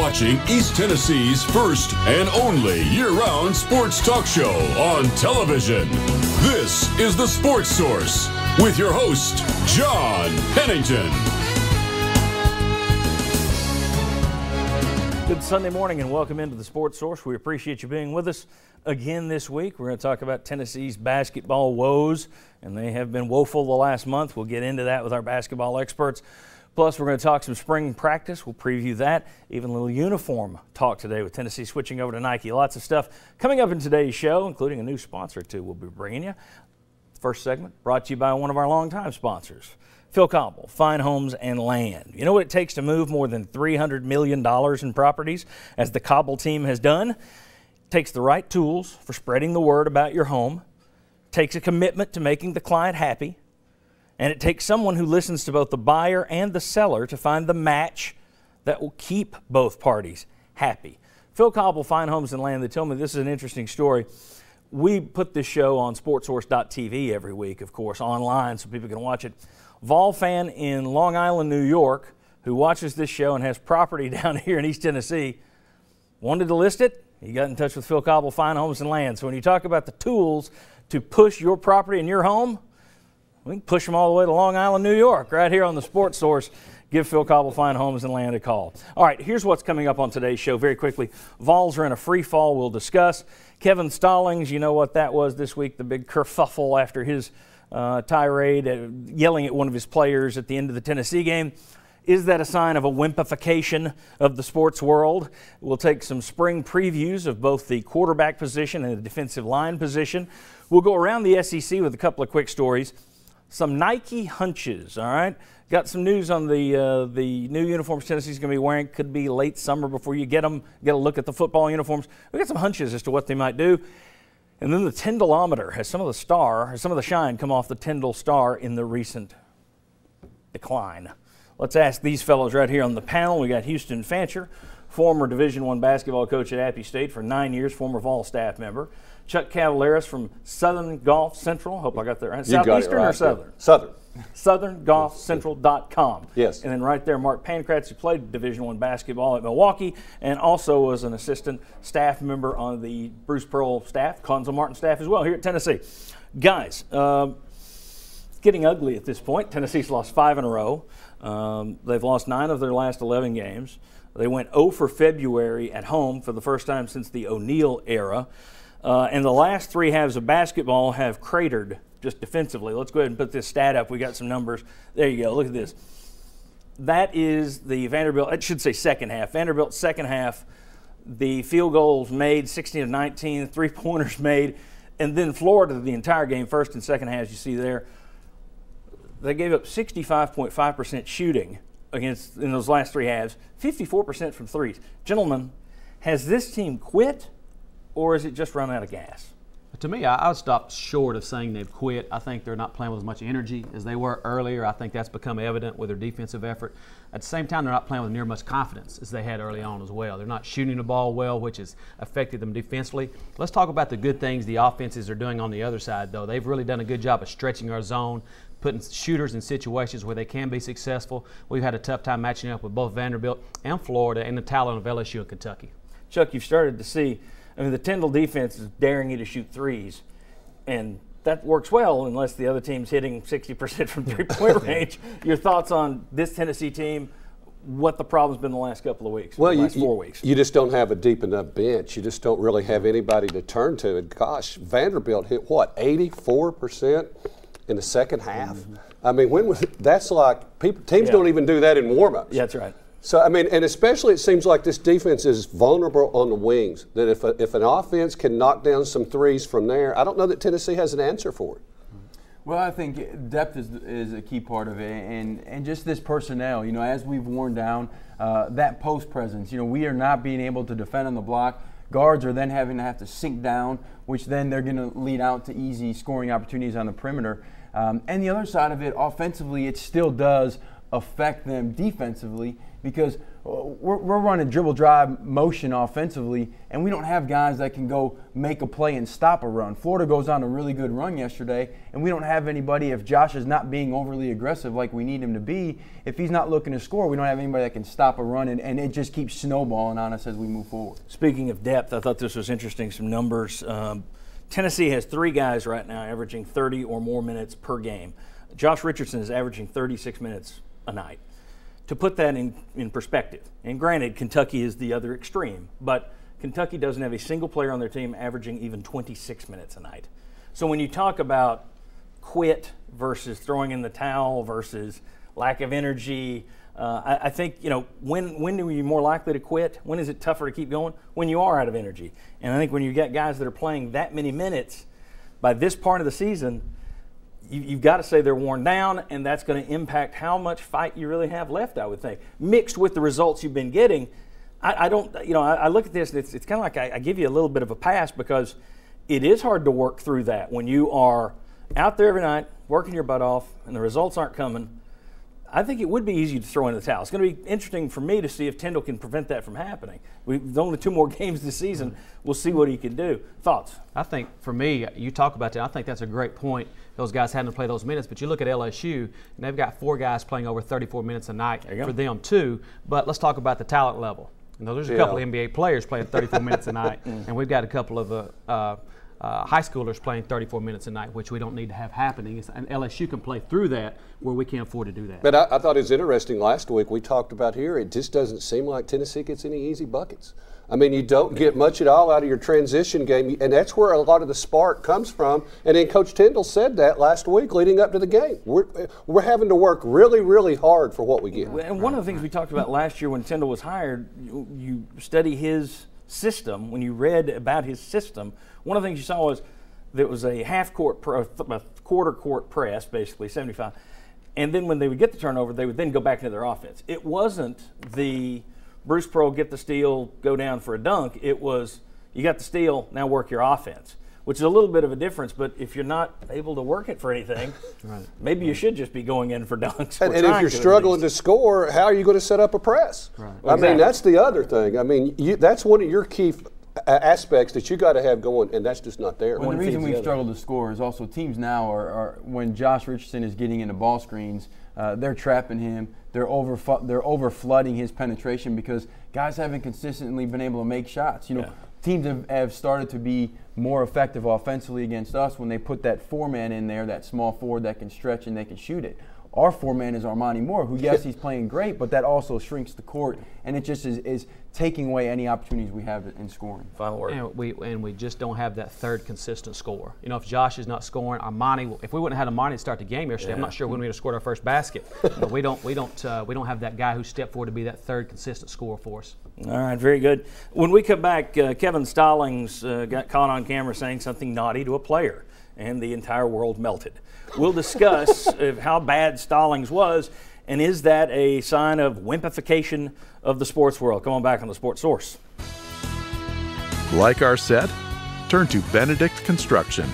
watching East Tennessee's first and only year-round sports talk show on television. This is The Sports Source with your host, John Pennington. Good Sunday morning and welcome into The Sports Source. We appreciate you being with us again this week. We're going to talk about Tennessee's basketball woes, and they have been woeful the last month. We'll get into that with our basketball experts. Plus, we're going to talk some spring practice. We'll preview that. Even a little uniform talk today with Tennessee switching over to Nike. Lots of stuff coming up in today's show, including a new sponsor or two we'll be bringing you. First segment brought to you by one of our longtime sponsors, Phil Cobble, Fine Homes and Land. You know what it takes to move more than $300 million in properties, as the Cobble team has done? It takes the right tools for spreading the word about your home, takes a commitment to making the client happy, and it takes someone who listens to both the buyer and the seller to find the match that will keep both parties happy. Phil Cobble, Fine Homes and Land, they tell me this is an interesting story. We put this show on sportsource.tv every week, of course, online so people can watch it. Vol fan in Long Island, New York, who watches this show and has property down here in East Tennessee, wanted to list it. He got in touch with Phil Cobble, Fine Homes and Land. So when you talk about the tools to push your property and your home, we can push them all the way to Long Island, New York, right here on the Sports Source. Give Phil Cobble, Fine Homes and Land a call. All right, here's what's coming up on today's show very quickly. Vols are in a free fall we'll discuss. Kevin Stallings, you know what that was this week, the big kerfuffle after his tirade, yelling at one of his players at the end of the Tennessee game. Is that a sign of a wimpification of the sports world? We'll take some spring previews of both the quarterback position and the defensive line position. We'll go around the SEC with a couple of quick stories. Some Nike hunches, all right? Got some news on the new uniforms Tennessee's going to be wearing. Could be late summer before you get them. Get a look at the football uniforms. We got some hunches as to what they might do. And then the Tyndallometer has some of the shine come off the Tyndall Star in the recent decline. Let's ask these fellows right here on the panel. We got Houston Fancher, former Division I basketball coach at Appy State for 9 years, former Vol staff member. Chuck Cavaleras from Southern Golf Central. Hope I got that right. Southeastern right. Or Southern? Southern. SouthernGolfCentral.com. Yes. And then right there, Mark Pankratz, who played Division I basketball at Milwaukee and also was an assistant staff member on the Bruce Pearl staff, Conzo Martin staff as well here at Tennessee. Guys, it's getting ugly at this point. Tennessee's lost 5 in a row. They've lost 9 of their last 11 games. They went 0 for February at home for the first time since the O'Neal era. And the last 3 halves of basketball have cratered just defensively. Let's go ahead and put this stat up. We got some numbers. There you go. Look at this. That is the Vanderbilt, I should say second half. Vanderbilt's second half, the field goals made, 16 of 19, three-pointers made, and then Florida the entire game, first and second halves, you see there. They gave up 65.5% shooting in those last 3 halves, 54% from threes. Gentlemen, has this team quit, or is it just run out of gas? To me, I would stop short of saying they've quit. I think they're not playing with as much energy as they were earlier. I think that's become evident with their defensive effort. At the same time, they're not playing with near much confidence as they had early on as well. They're not shooting the ball well, which has affected them defensively. Let's talk about the good things the offenses are doing on the other side, though. They've really done a good job of stretching our zone, putting shooters in situations where they can be successful. We've had a tough time matching up with both Vanderbilt and Florida and the talent of LSU and Kentucky. Chuck, you've started to see, the Tyndall defense is daring you to shoot threes, and that works well unless the other team's hitting 60% from three-point range. Your thoughts on this Tennessee team, what the problem's been the last couple of weeks, well, the last 4 weeks? You just don't have a deep enough bench. You just don't really have anybody to turn to. And gosh, Vanderbilt hit, 84% in the second half? Mm-hmm. I mean, that's like teams don't even do that in warm-ups. Yeah, that's right. So, I mean, and especially it seems like this defense is vulnerable on the wings, that if an offense can knock down some threes from there, I don't know that Tennessee has an answer for it. Well, I think depth is a key part of it, and just this personnel, as we've worn down, that post presence, we are not being able to defend on the block. Guards are then having to have to sink down, which then they're going to lead out to easy scoring opportunities on the perimeter. And the other side of it, offensively, it still does affect them defensively, because we're running dribble drive motion offensively, and we don't have guys that can go make a play and stop a run. Florida goes on a really good run yesterday, and we don't have anybody. If Josh is not being overly aggressive like we need him to be, if he's not looking to score, we don't have anybody that can stop a run, and it just keeps snowballing on us as we move forward. Speaking of depth, I thought this was interesting, some numbers. Tennessee has 3 guys right now averaging 30 or more minutes per game. Josh Richardson is averaging 36 minutes a night. To put that in perspective, and granted, Kentucky is the other extreme, but Kentucky doesn't have a single player on their team averaging even 26 minutes a night. So when you talk about quit versus throwing in the towel versus lack of energy, I think, when are you more likely to quit? When is it tougher to keep going? When you are out of energy. And I think when you get guys that are playing that many minutes by this part of the season, you've got to say they're worn down, and that's going to impact how much fight you really have left, I would think. Mixed with the results you've been getting, I look at this, and it's kind of like I give you a little bit of a pass because it is hard to work through that when you are out there every night working your butt off and the results aren't coming. I think it would be easy to throw in the towel. It's going to be interesting for me to see if Tyndall can prevent that from happening. We've only 2 more games this season. We'll see what he can do. Thoughts? I think for me, you talk about that. I think that's a great point. Those guys having to play those minutes. But you look at LSU, and they've got 4 guys playing over 34 minutes a night for them too. But let's talk about the talent level. There's a couple of NBA players playing 34 minutes a night, and we've got a couple of high schoolers playing 34 minutes a night, which we don't need to have happening. And LSU can play through that where we can't afford to do that. But I thought it was interesting last week we talked about here, it just doesn't seem like Tennessee gets any easy buckets. I mean, you don't get much at all out of your transition game, and that's where a lot of the spark comes from. And then Coach Tyndall said that last week leading up to the game. We're having to work really, really hard for what we get. And one of the things we talked about last year when Tyndall was hired, you study his system. When you read about his system, one of the things you saw was there was a quarter court press, basically 75, and then when they would get the turnover, they would then go back into their offense. It wasn't the Bruce Pearl get the steal, go down for a dunk. It was you got the steal, now work your offense, which is a little bit of a difference. But if you're not able to work it for anything, maybe you should just be going in for dunks. And if you're struggling to score, how are you going to set up a press? Right. I mean, that's the other thing. I mean, that's one of your key aspects that you got to have going, and that's just not there. Well, the reason we've struggled to score is also teams now are when Josh Richardson is getting into ball screens, they're trapping him. They're over flooding his penetration because guys haven't consistently been able to make shots. Teams have started to be more effective offensively against us when they put that 4-man in there, that small forward that can stretch and they can shoot it. Our 4-man is Armani Moore, who, yes, he's playing great, but that also shrinks the court, and it just is taking away any opportunities we have in scoring. Final word. And we just don't have that third consistent scorer. If Josh is not scoring, Armani. If we wouldn't have had Armani to start the game yesterday, I'm not sure when we would have scored our first basket. But we don't have that guy who stepped forward to be that third consistent scorer for us. All right, very good. When we come back, Kevin Stallings got caught on camera saying something naughty to a player, and the entire world melted. We'll discuss how bad Stallings was, and is that a sign of wimpification of the sports world? Come on back on the Sports Source. Like our set? Turn to Benedict Construction.